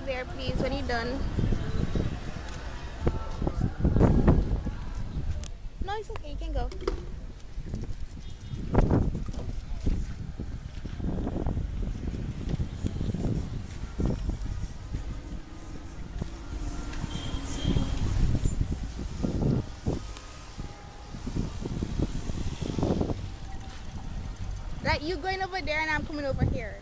there, please, when you're done. No, it's okay. You can go. Like, you going over there and I'm coming over here.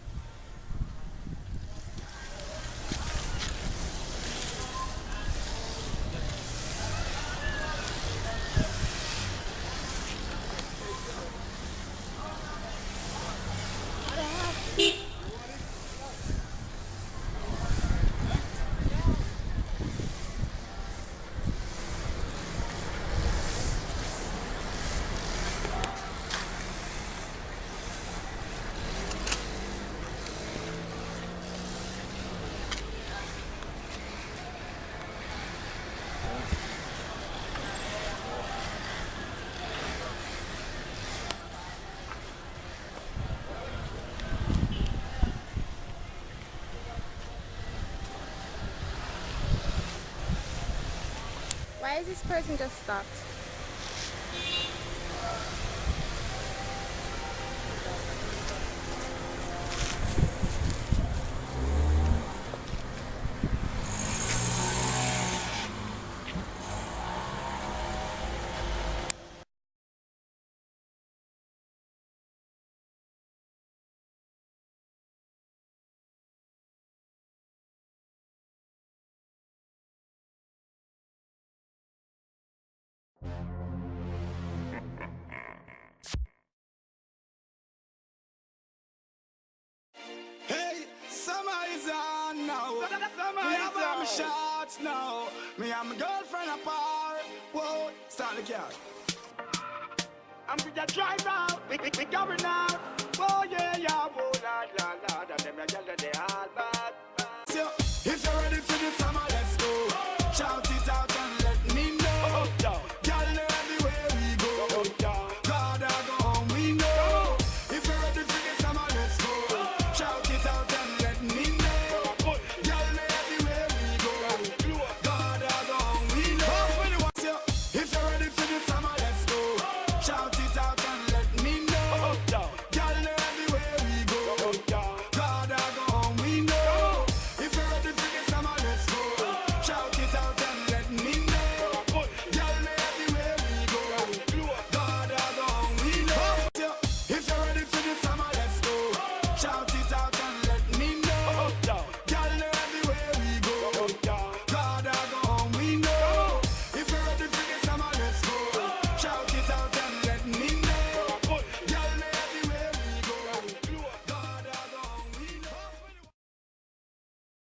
Why is this person just stopped? Hey, summer is on now. Me have all my shots now. Me and my girlfriend apart. Whoa, start the car. I'm with the driver. We going out. Oh yeah, yeah. Oh la la la. Them a girl that they